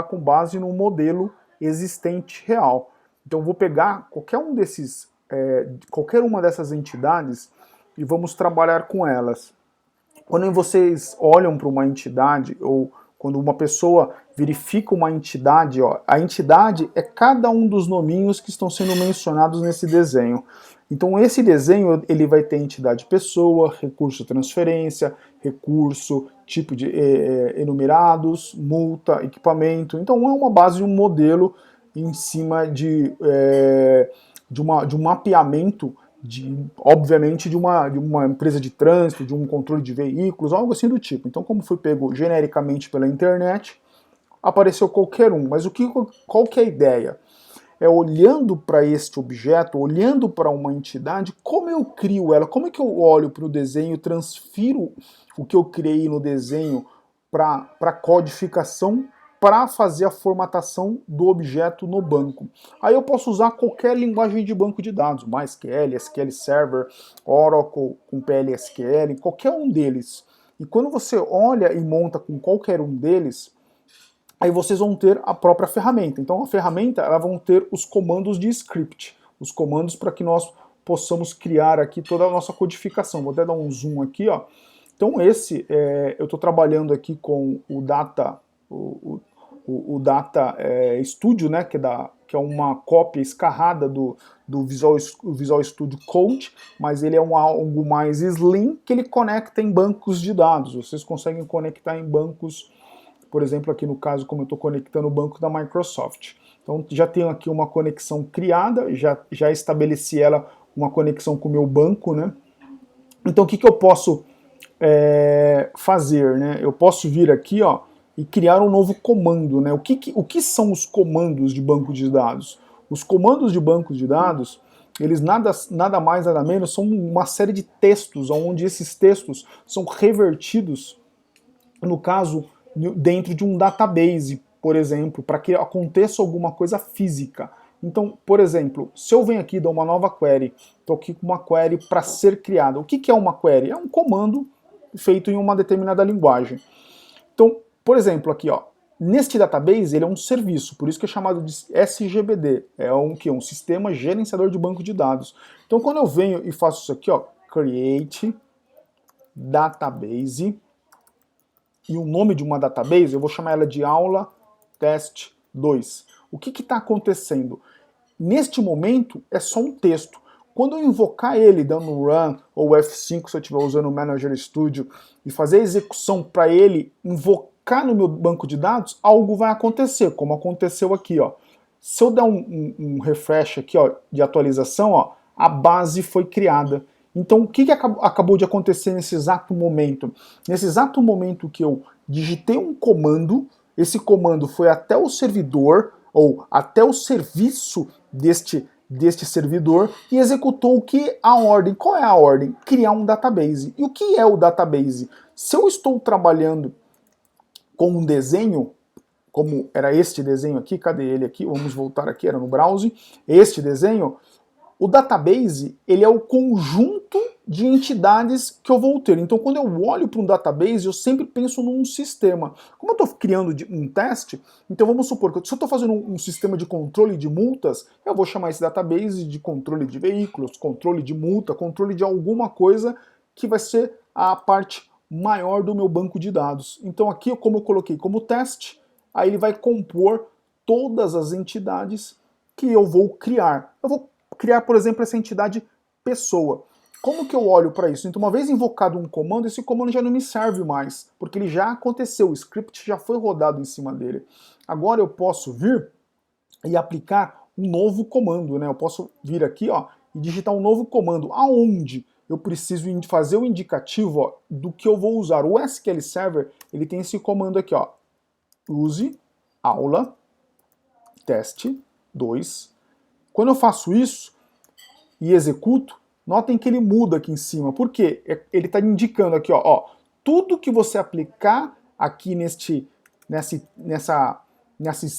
com base no modelo existente real. Então eu vou pegar qualquer uma dessas entidades e vamos trabalhar com elas. Quando vocês olham para uma entidade, ou quando uma pessoa verifica uma entidade, ó, a entidade é cada um dos nominhos que estão sendo mencionados nesse desenho. Então esse desenho ele vai ter entidade pessoa, recurso transferência, recurso, tipo de enumerados, multa, equipamento. Então é uma base de um modelo em cima de um mapeamento obviamente, de uma empresa de trânsito, de um controle de veículos, algo assim do tipo. Então, como foi pego genericamente pela internet, apareceu qualquer um. Mas qual que é a ideia? É olhando para este objeto, olhando para uma entidade, como eu crio ela, como é que eu olho para o desenho, transfiro o que eu criei no desenho para a codificação, para fazer a formatação do objeto no banco. Aí eu posso usar qualquer linguagem de banco de dados, MySQL, SQL Server, Oracle com PLSQL, qualquer um deles. E quando você olha e monta com qualquer um deles, aí vocês vão ter a própria ferramenta. Então a ferramenta, ela vão ter os comandos de script, os comandos para que nós possamos criar aqui toda a nossa codificação. Vou até dar um zoom aqui, ó. Então eu estou trabalhando aqui com o Data Studio, né, que é uma cópia escarrada do Visual Studio Code, mas ele é algo mais slim, que ele conecta em bancos de dados. Vocês conseguem conectar em bancos, por exemplo, aqui no caso, como eu estou conectando o banco da Microsoft. Então já tenho aqui uma conexão criada, já estabeleci uma conexão com o meu banco, né? Então o que eu posso fazer, né? Eu posso vir aqui, ó, e criar um novo comando, né? O que são os comandos de banco de dados? Os comandos de banco de dados, eles nada mais nada menos são uma série de textos, onde esses textos são revertidos, no caso, dentro de um database, por exemplo, para que aconteça alguma coisa física. Então, por exemplo, se eu venho aqui e dou uma nova query, estou aqui com uma query para ser criada. O que é uma query? É um comando feito em uma determinada linguagem. Então, por exemplo, aqui, ó, neste database ele é um serviço, por isso que é chamado de SGBD, é um sistema gerenciador de banco de dados. Então, quando eu venho e faço isso aqui, ó, create database, e o nome de uma database, eu vou chamar ela de aula test 2. O que está acontecendo? Neste momento, é só um texto. Quando eu invocar ele dando run, ou F5 se eu estiver usando o Manager Studio, e fazer a execução para ele invocar no meu banco de dados, algo vai acontecer, como aconteceu aqui, ó. Se eu der um refresh aqui, ó, de atualização, ó, a base foi criada. Então, o que acabou de acontecer nesse exato momento? Nesse exato momento que eu digitei um comando, esse comando foi até o servidor, ou até o serviço deste servidor, e executou o que? A ordem. Qual é a ordem? Criar um database. E o que é o database? Se eu estou trabalhando com um desenho, como era este desenho aqui, cadê ele aqui? Vamos voltar aqui, era no browser. Este desenho, o database, ele é o conjunto de entidades que eu vou ter. Então, quando eu olho para um database, eu sempre penso num sistema. Como eu estou criando um teste, então vamos supor que se eu estou fazendo um sistema de controle de multas, eu vou chamar esse database de controle de veículos, controle de multa, controle de alguma coisa que vai ser a parte maior do meu banco de dados. Então aqui, como eu coloquei como teste, aí ele vai compor todas as entidades que eu vou criar. Eu vou criar, por exemplo, essa entidade pessoa. Como que eu olho para isso? Então, uma vez invocado um comando, esse comando já não me serve mais, porque ele já aconteceu, o script já foi rodado em cima dele. Agora eu posso vir e aplicar um novo comando, né? Eu posso vir aqui, ó, e digitar um novo comando, aonde eu preciso fazer o indicativo, ó, do que eu vou usar. O SQL Server, ele tem esse comando aqui, ó, use aula teste 2. Quando eu faço isso e executo, notem que ele muda aqui em cima. Por quê? Ele está indicando aqui, ó, tudo que você aplicar aqui nesses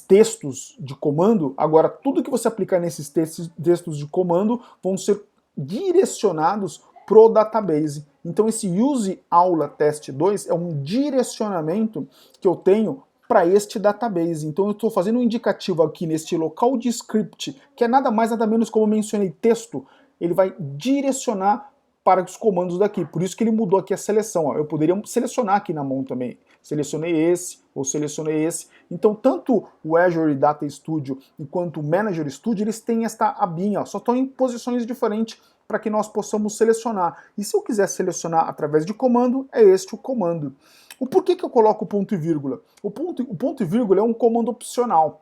textos de comando, agora tudo que você aplicar nesses textos de comando vão ser direcionados pro database. Então esse use aula teste 2 é um direcionamento que eu tenho para este database. Então eu estou fazendo um indicativo aqui neste local de script, que é nada mais nada menos, como eu mencionei, texto. Ele vai direcionar para os comandos daqui. Por isso que ele mudou aqui a seleção. Ó. Eu poderia selecionar aqui na mão também. Selecionei esse, ou selecionei esse. Então, tanto o Azure Data Studio quanto o Manager Studio, eles têm esta abinha, ó, só estão em posições diferentes para que nós possamos selecionar. E se eu quiser selecionar através de comando, é este o comando. O porquê que eu coloco ponto e vírgula? O ponto e vírgula é um comando opcional.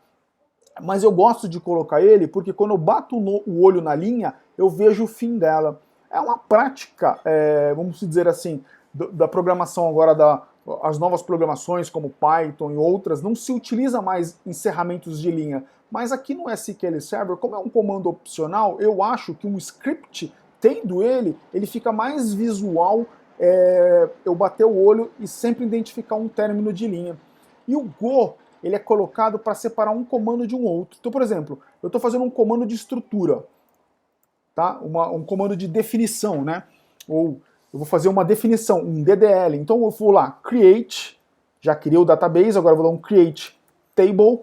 Mas eu gosto de colocar ele porque quando eu bato o olho na linha, eu vejo o fim dela. É uma prática, vamos dizer assim, da programação agora, as novas programações como Python e outras, não se utiliza mais encerramentos de linha. Mas aqui no SQL Server, como é um comando opcional, eu acho que um script, tendo ele fica mais visual, eu bater o olho e sempre identificar um término de linha. E o Go, ele é colocado para separar um comando de um outro. Então, por exemplo, eu estou fazendo um comando de estrutura, tá? Um comando de definição, né? Ou eu vou fazer uma definição, um DDL. Então eu vou lá, create, já criei o database, agora eu vou dar um create table,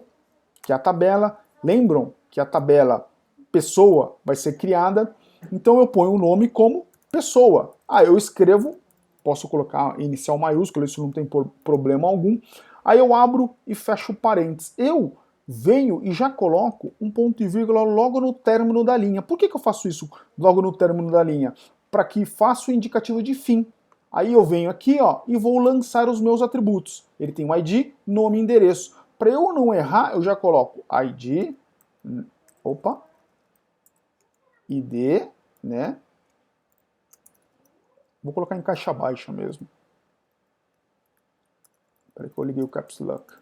que é a tabela. Lembram que a tabela pessoa vai ser criada, então eu ponho o nome como pessoa. Eu escrevo, posso colocar inicial maiúsculo, isso não tem problema algum. Aí eu abro e fecho parênteses. Eu venho e já coloco um ponto e vírgula logo no término da linha. Por que eu faço isso logo no término da linha? Para que faça o indicativo de fim. Aí eu venho aqui, ó, e vou lançar os meus atributos. Ele tem o ID, nome e endereço. Para eu não errar, eu já coloco ID, ID, né? Vou colocar em caixa baixa mesmo. Espera que eu liguei o Caps Lock.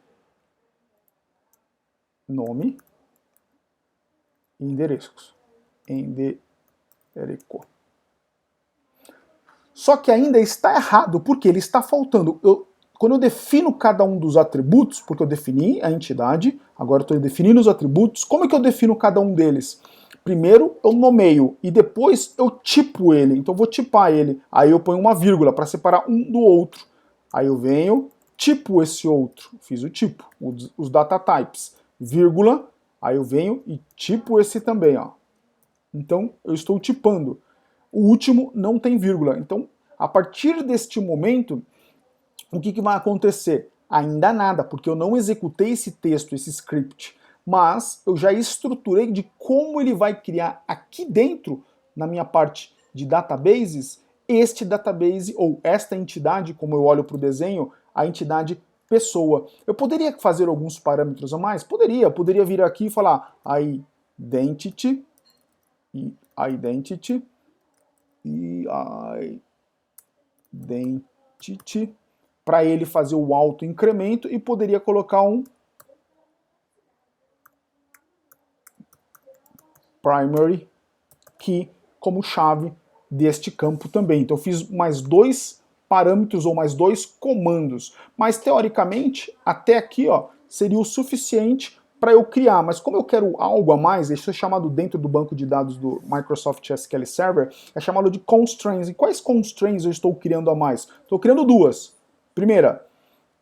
Nome e endereços. Só que ainda está errado, porque ele está faltando. Quando eu defino cada um dos atributos, porque eu defini a entidade, agora eu estou definindo os atributos, como é que eu defino cada um deles? Primeiro eu nomeio e depois eu tipo ele. Então eu vou tipar ele. Aí eu ponho uma vírgula para separar um do outro. Aí eu venho, tipo esse outro. Fiz o tipo, os data types. Vírgula, aí eu venho e tipo esse também, ó. Então eu estou tipando. O último não tem vírgula. Então, a partir deste momento, o que vai acontecer? Ainda nada, porque eu não executei esse texto, esse script, mas eu já estruturei de como ele vai criar aqui dentro, na minha parte de databases, este database ou esta entidade, como eu olho para o desenho, a entidade pessoa. Eu poderia fazer alguns parâmetros a mais? Poderia vir aqui e falar identity e identity para ele fazer o auto incremento e poderia colocar um primary key como chave deste campo também. Então eu fiz mais dois parâmetros ou mais dois comandos, mas teoricamente até aqui, ó, seria o suficiente para eu criar, mas como eu quero algo a mais, isso é chamado dentro do banco de dados do Microsoft SQL Server, é chamado de constraints. E quais constraints eu estou criando a mais? Estou criando duas. Primeira,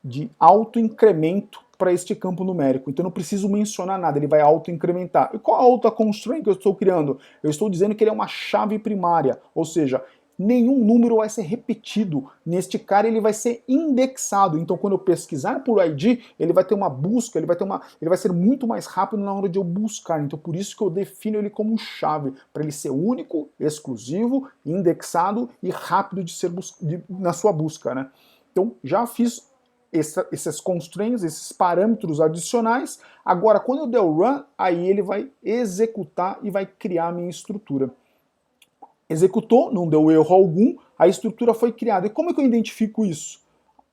de auto-incremento para este campo numérico. Então eu não preciso mencionar nada, ele vai auto-incrementar. E qual a outra constraint que eu estou criando? Eu estou dizendo que ele é uma chave primária, ou seja, nenhum número vai ser repetido. Neste cara ele vai ser indexado. Então quando eu pesquisar por ID, ele vai ter uma busca, ele vai ser muito mais rápido na hora de eu buscar. Então por isso que eu defino ele como chave, para ele ser único, exclusivo, indexado e rápido de ser na sua busca, né? Então já fiz esses constraints, esses parâmetros adicionais. Agora quando eu der o run, aí ele vai executar e vai criar a minha estrutura. Executou, não deu erro algum, a estrutura foi criada. E como é que eu identifico isso?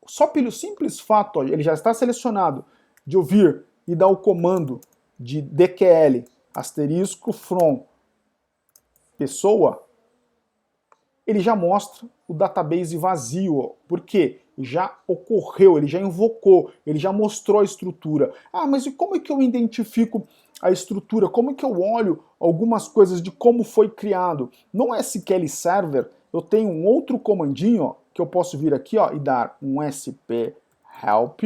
Só pelo simples fato, ó, ele já está selecionado, de eu vir e dar o comando de DQL, asterisco from pessoa, ele já mostra o database vazio. Ó. Por quê? Já ocorreu, ele já invocou, ele já mostrou a estrutura. Mas e como é que eu identifico a estrutura? Como é que eu olho algumas coisas de como foi criado? No SQL Server, eu tenho um outro comandinho, ó, que eu posso vir aqui, ó, e dar um sp help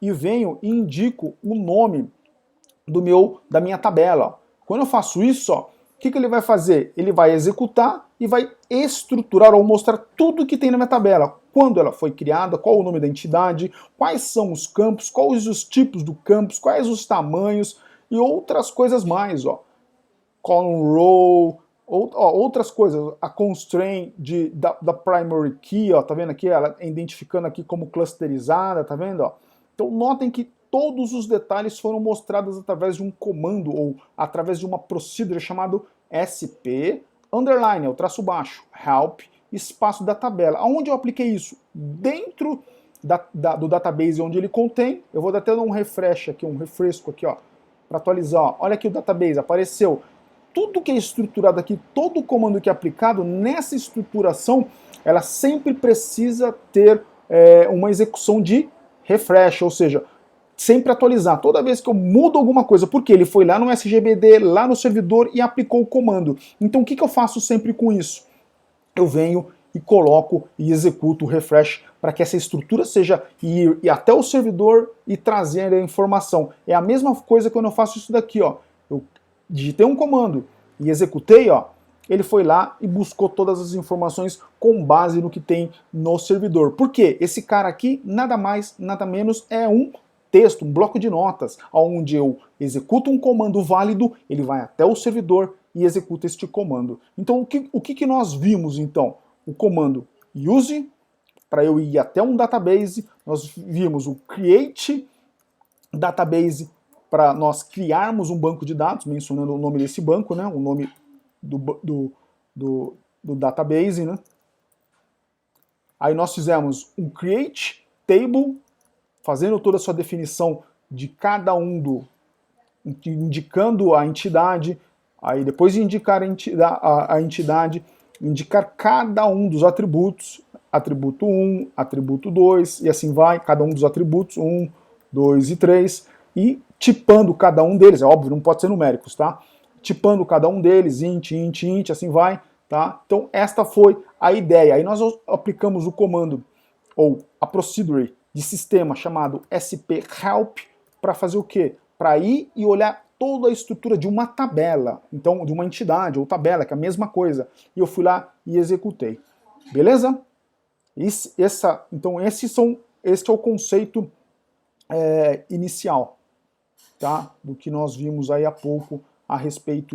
e venho e indico o nome da minha tabela. Quando eu faço isso, ó, o que ele vai fazer? Ele vai executar e vai estruturar ou mostrar tudo que tem na minha tabela. Quando ela foi criada, qual o nome da entidade, quais são os campos, quais os tipos do campos, quais os tamanhos e outras coisas mais, ó. Column row, outras coisas, a constraint da primary key, ó, tá vendo aqui? Ela é identificando aqui como clusterizada, tá vendo? Ó? Então notem que todos os detalhes foram mostrados através de um comando ou através de uma procedure chamado SP, underline, é o traço baixo, help, espaço da tabela. Aonde eu apliquei isso? Dentro do database onde ele contém, eu vou dar até um refresh aqui, um refresco aqui, ó, para atualizar. Ó. Olha aqui o database, apareceu. Tudo que é estruturado aqui, todo o comando que é aplicado nessa estruturação, ela sempre precisa ter uma execução de refresh, ou seja, sempre atualizar. Toda vez que eu mudo alguma coisa, porque ele foi lá no SGBD, lá no servidor e aplicou o comando. Então o que eu faço sempre com isso? Eu venho e coloco e executo o refresh para que essa estrutura seja ir até o servidor e trazer a informação. É a mesma coisa quando eu faço isso daqui, ó. Eu digitei um comando e executei, ó, ele foi lá e buscou todas as informações com base no que tem no servidor. Por quê? Esse cara aqui, nada mais, nada menos, é um texto, um bloco de notas, onde eu executo um comando válido, ele vai até o servidor e executa este comando. Então, o que nós vimos, então? O comando use, para eu ir até um database, nós vimos o create database, para nós criarmos um banco de dados, mencionando o nome desse banco, né, o nome do database, né. Aí nós fizemos um create table, fazendo toda a sua definição de cada um indicando a entidade, aí depois de indicar a entidade, indicar cada um dos atributos, atributo 1, atributo 2, e assim vai, cada um dos atributos, 1, 2 e 3, e tipando cada um deles, é óbvio, não pode ser numéricos, tá? Tipando cada um deles, int, int, int, assim vai, tá? Então esta foi a ideia. Aí nós aplicamos o comando, ou a procedure de sistema chamado SP-help, para fazer o quê? Para ir e olhar toda a estrutura de uma tabela, então de uma entidade ou tabela, que é a mesma coisa. E eu fui lá e executei. Beleza? Então este é o conceito inicial, tá? Do que nós vimos aí há pouco a respeito